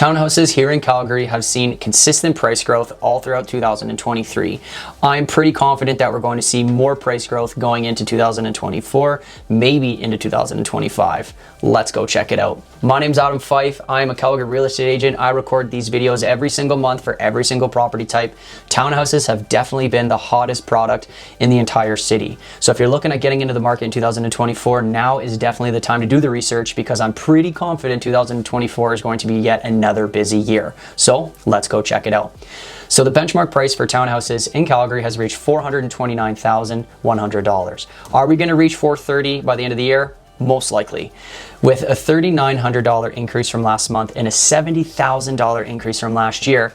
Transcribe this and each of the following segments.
Townhouses here in Calgary have seen consistent price growth all throughout 2023. I'm pretty confident that we're going to see more price growth going into 2024, maybe into 2025. Let's go check it out. My name's Fyfe. I am a Calgary real estate agent. I record these videos every single month for every single property type. Townhouses have definitely been the hottest product in the entire city. So if you're looking at getting into the market in 2024, now is definitely the time to do the research, because I'm pretty confident 2024 is going to be yet another busy year. So let's go check it out. So the benchmark price for townhouses in Calgary has reached $429,100. Are we going to reach $430,000 by the end of the year? Most likely. With a $3,900 increase from last month and a $70,000 increase from last year,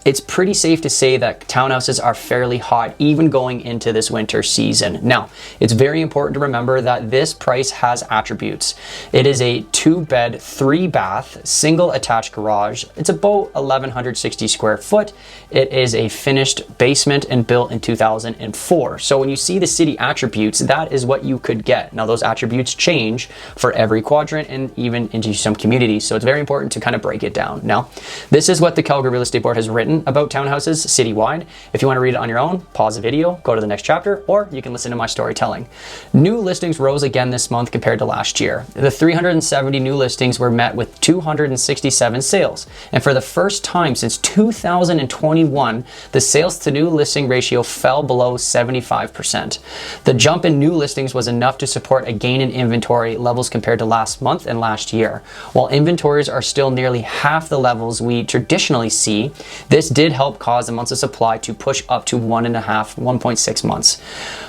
it's pretty safe to say that townhouses are fairly hot even going into this winter season. Now, it's very important to remember that this price has attributes. It is a 2-bed, 3-bath, single attached garage. It's about 1,160 square foot. It is a finished basement and built in 2004. So when you see the city attributes, that is what you could get. Now, those attributes change for every quadrant and even into some communities. So it's very important to kind of break it down. Now, this is what the Calgary Real Estate Board has written about townhouses citywide. If you want to read it on your own, pause the video, go to the next chapter, or you can listen to my storytelling. New listings rose again this month compared to last year. The 370 new listings were met with 267 sales. And for the first time since 2021, the sales to new listing ratio fell below 75%. The jump in new listings was enough to support a gain in inventory levels compared to last month and last year. While inventories are still nearly half the levels we traditionally see, this did help cause the months of supply to push up to 1.6 months.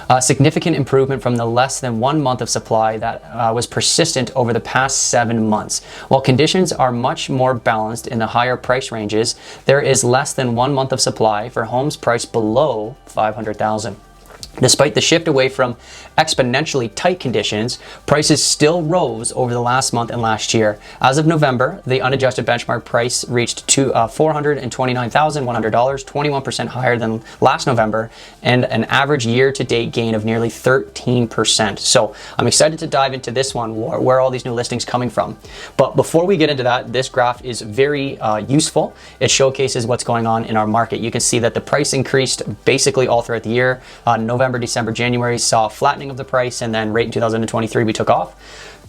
A significant improvement from the less than 1 month of supply that was persistent over the past 7 months. While conditions are much more balanced in the higher price ranges, there is less than 1 month of supply for homes priced below $500,000. Despite the shift away from exponentially tight conditions, prices still rose over the last month and last year. As of November, the unadjusted benchmark price reached to $429,100, 21% higher than last November, and an average year-to-date gain of nearly 13%. So I'm excited to dive into this one, where all these new listings coming from. But before we get into that, this graph is very useful. It showcases what's going on in our market. You can see that the price increased basically all throughout the year. November, December, January saw a flattening of the price, and then right in 2023 we took off.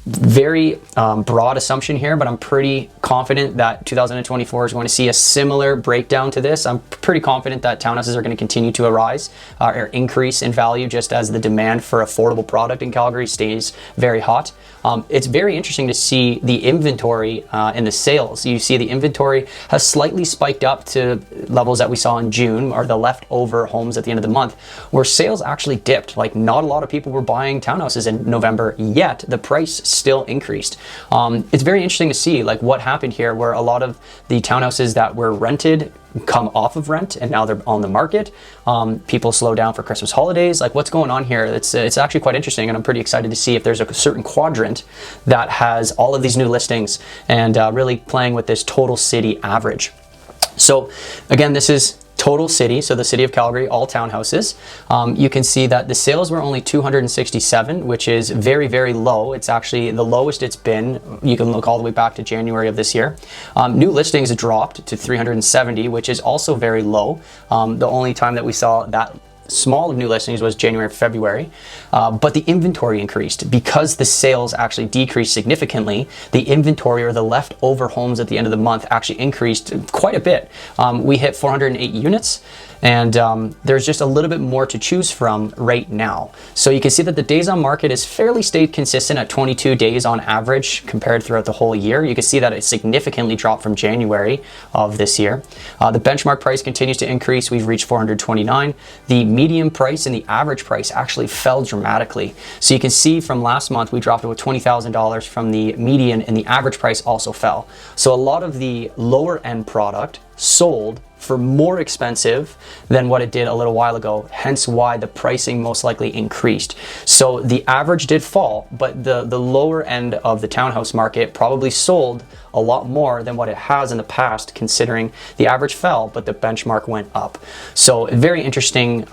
Very broad assumption here, but I'm pretty confident that 2024 is going to see a similar breakdown to this. I'm pretty confident that townhouses are going to continue to arise or increase in value, just as the demand for affordable product in Calgary stays very hot. It's very interesting to see the inventory and the sales. You see the inventory has slightly spiked up to levels that we saw in June, or the leftover homes at the end of the month, where sales actually dipped. Like, not a lot of people were buying townhouses in November, yet the price still increased. It's very interesting to see like what happened here, where a lot of the townhouses that were rented come off of rent and now they're on the market. People slow down for Christmas holidays. Like, what's going on here? It's actually quite interesting, and I'm pretty excited to see if there's a certain quadrant that has all of these new listings and really playing with this total city average. So again, this is total city, so the city of Calgary, all townhouses. You can see that the sales were only 267, which is very, very low. It's actually the lowest it's been. You can look all the way back to January of this year. New listings dropped to 370, which is also very low. The only time that we saw that small of new listings was January, February, but the inventory increased because the sales actually decreased significantly. The inventory, or the leftover homes at the end of the month, actually increased quite a bit. We hit 408 units, and there's just a little bit more to choose from right now. So you can see that the days on market has fairly stayed consistent at 22 days on average compared throughout the whole year. You can see that it significantly dropped from January of this year. The benchmark price continues to increase. We've reached 429. The median price and the average price actually fell dramatically. So you can see from last month we dropped about $20,000 from the median, and the average price also fell. So a lot of the lower end product sold for more expensive than what it did a little while ago, hence why the pricing most likely increased. So the average did fall, but the lower end of the townhouse market probably sold a lot more than what it has in the past, considering the average fell, but the benchmark went up. So very interesting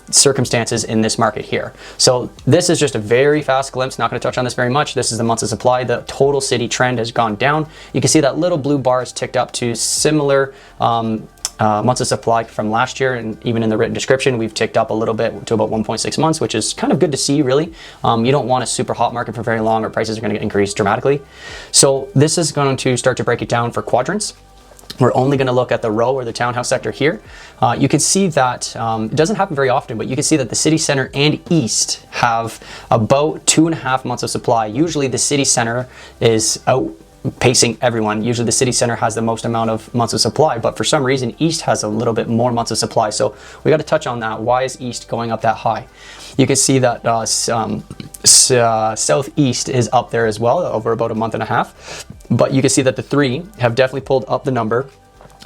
circumstances in this market here. So this is just a very fast glimpse, not going to touch on this very much. This is the months of supply. The total city trend has gone down. You can see that little blue bar is ticked up to similar months of supply from last year, and even in the written description we've ticked up a little bit to about 1.6 months, which is kind of good to see, really. You don't want a super hot market for very long, or prices are going to increase dramatically. So this is going to start to break it down for quadrants. We're only going to look at the row or the townhouse sector here. You can see that it doesn't happen very often, but you can see that the city center and east have about 2.5 months of supply. Usually the city center is outpacing everyone. Usually the city center has the most amount of months of supply, but for some reason east has a little bit more months of supply. So we got to touch on that. Why is east going up that high? You can see that southeast is up there as well, over about 1.5 months. But you can see that the three have definitely pulled up the number,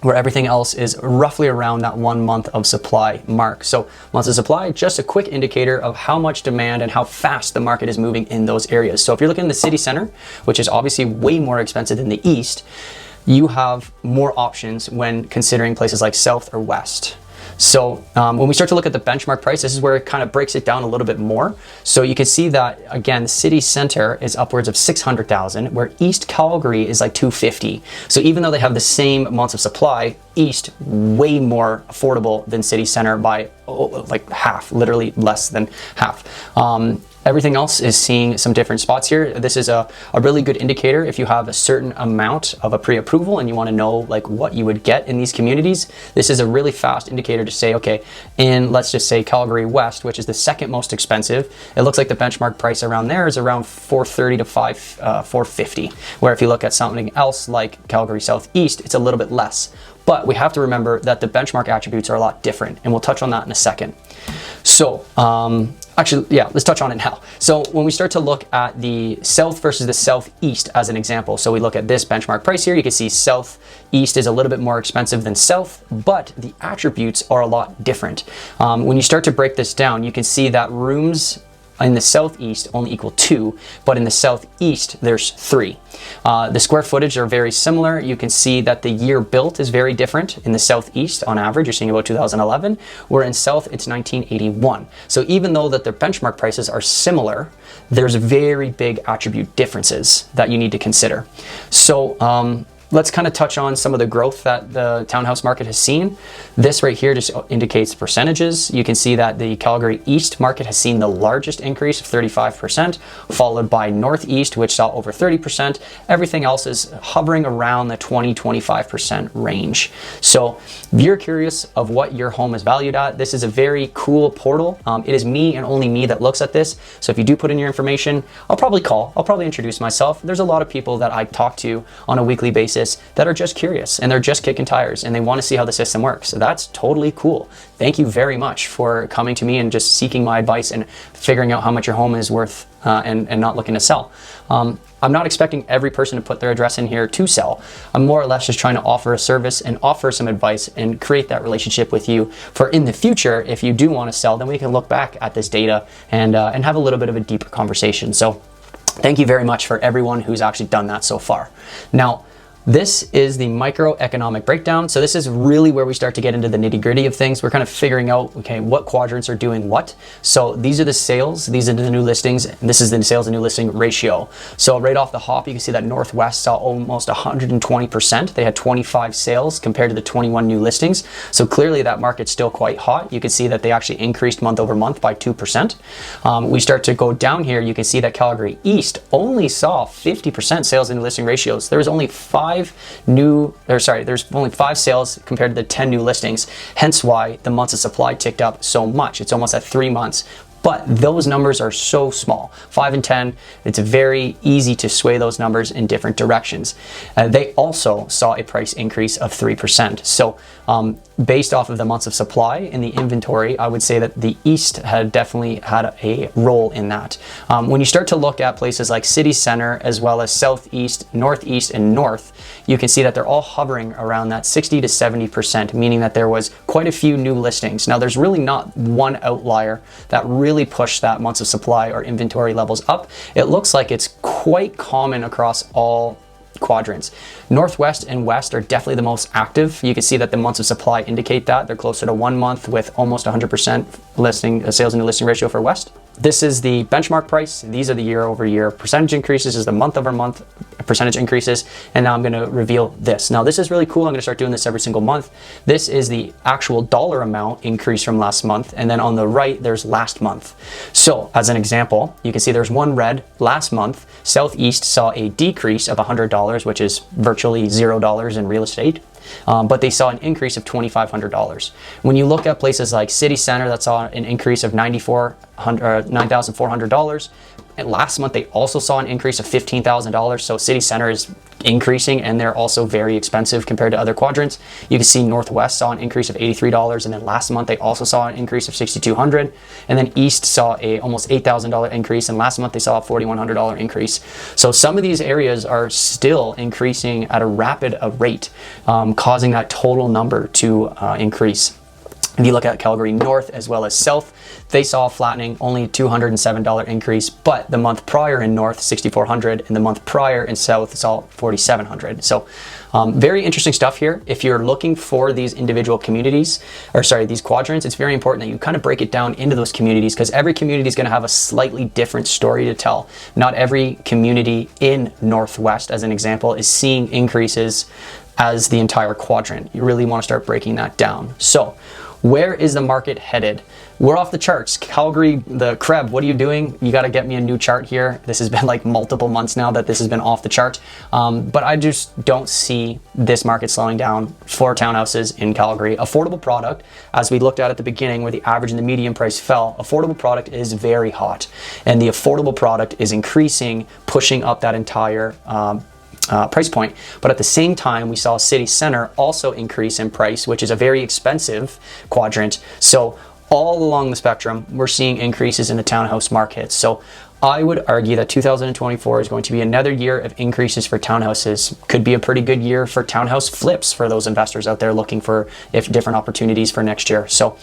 where everything else is roughly around that 1 month of supply mark. So months of supply, just a quick indicator of how much demand and how fast the market is moving in those areas. So if you're looking in the city center, which is obviously way more expensive than the east, you have more options when considering places like south or west. So when we start to look at the benchmark price, this is where it kind of breaks it down a little bit more. So you can see that, again, the city center is upwards of 600,000, where East Calgary is like 250. So even though they have the same months of supply, East way more affordable than city center by like half, literally less than half. Everything else is seeing some different spots here. This is a really good indicator if you have a certain amount of a pre-approval and you want to know like what you would get in these communities. This is a really fast indicator to say, okay, in let's just say Calgary West, which is the second most expensive, it looks like the benchmark price around there is around 430 to 450. Where if you look at something else like Calgary Southeast, it's a little bit less. But we have to remember that the benchmark attributes are a lot different, and we'll touch on that in a second. So actually, yeah, let's touch on it now. So when we start to look at the south versus the southeast as an example, so we look at this benchmark price here, you can see southeast is a little bit more expensive than south, but the attributes are a lot different. When you start to break this down, you can see that rooms in the southeast only equal 2, but in the southeast there's 3. The square footage are very similar. You can see that the year built is very different. In the southeast, on average, you're seeing about 2011, where in south it's 1981. So even though that their benchmark prices are similar, there's very big attribute differences that you need to consider. So let's kind of touch on some of the growth that the townhouse market has seen. This right here just indicates percentages. You can see that the Calgary East market has seen the largest increase of 35%, followed by Northeast, which saw over 30%. Everything else is hovering around the 20-25% range. So if you're curious of what your home is valued at, this is a very cool portal. It is me and only me that looks at this. So if you do put in your information, I'll probably call, I'll probably introduce myself. There's a lot of people that I talk to on a weekly basis that are just curious and they're just kicking tires and they want to see how the system works. So that's totally cool. Thank you very much for coming to me and just seeking my advice and figuring out how much your home is worth and not looking to sell. I'm not expecting every person to put their address in here to sell. I'm more or less just trying to offer a service and offer some advice and create that relationship with you for in the future. If you do want to sell, then we can look back at this data and have a little bit of a deeper conversation. So thank you very much for everyone who's actually done that so far. Now, this is the microeconomic breakdown. So this is really where we start to get into the nitty-gritty of things. We're kind of figuring out, okay, what quadrants are doing what. So these are the sales, these are the new listings, and this is the sales and new listing ratio. So right off the hop, you can see that Northwest saw almost 120%. They had 25 sales compared to the 21 new listings. So clearly that market's still quite hot. You can see that they actually increased month over month by 2%. We start to go down here, you can see that Calgary East only saw 50% sales and new listing ratios. There was only there's only 5 sales compared to the 10 new listings, hence why the months of supply ticked up so much. It's almost at 3 months. But those numbers are so small, 5 and 10, it's very easy to sway those numbers in different directions. They also saw a price increase of 3%. So based off of the months of supply in the inventory, I would say that the East had definitely had a role in that. When you start to look at places like City Center, as well as Southeast, Northeast, and North, you can see that they're all hovering around that 60 to 70%, meaning that there was quite a few new listings. Now, there's really not one outlier that really push that months of supply or inventory levels up. It looks like it's quite common across all quadrants. Northwest and west are definitely the most active. You can see that the months of supply indicate that. They're closer to 1 month with almost 100% sales and new listing ratio for west. This is the benchmark price. These are the year-over-year percentage increases, is the month-over-month percentage increases. And now I'm going to reveal this. Now this is really cool. I'm going to start doing this every single month. This is the actual dollar amount increase from last month. And then on the right, there's last month. So as an example, you can see there's one red last month. Southeast saw a decrease of $100, which is virtually $0 in real estate. But they saw an increase of $2,500. When you look at places like City Center, that saw an increase of $9,400. And last month, they also saw an increase of $15,000. So City Center is increasing, and they're also very expensive compared to other quadrants. You can see Northwest saw an increase of $83, and then last month they also saw an increase of $6,200, and then East saw a almost $8,000 increase, and last month they saw a $4,100 increase. So some of these areas are still increasing at a rapid rate, causing that total number to increase. If you look at Calgary North as well as South, they saw a flattening, only $207 increase, but the month prior in North, $6,400, and the month prior in South saw $4,700. So very interesting stuff here. If you're looking for these individual communities, or sorry, these quadrants, it's very important that you kind of break it down into those communities, because every community is going to have a slightly different story to tell. Not every community in Northwest, as an example, is seeing increases as the entire quadrant. You really want to start breaking that down. So where is the market headed? We're off the charts. Calgary, the Krebs, what are you doing? You got to get me a new chart here. This has been like multiple months now that this has been off the chart. But I just don't see this market slowing down for townhouses in Calgary. Affordable product, as we looked at the beginning where the average and the median price fell, affordable product is very hot. And the affordable product is increasing, pushing up that entire price point. But at the same time, we saw City Center also increase in price, which is a very expensive quadrant. So all along the spectrum, we're seeing increases in the townhouse market. So I would argue that 2024 is going to be another year of increases for townhouses. Could be a pretty good year for townhouse flips for those investors out there looking for different opportunities for next year. So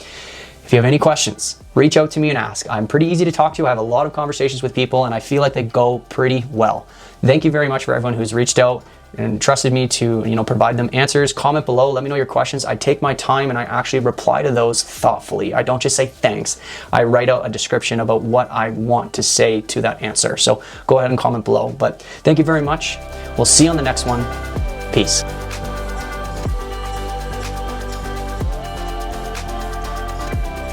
if you have any questions, reach out to me and ask. I'm pretty easy to talk to. I have a lot of conversations with people, and I feel like they go pretty well. Thank you very much for everyone who's reached out and trusted me to, provide them answers. Comment below, let me know your questions. I take my time and I actually reply to those thoughtfully. I don't just say thanks. I write out a description about what I want to say to that answer. So go ahead and comment below. But thank you very much. We'll see you on the next one. Peace.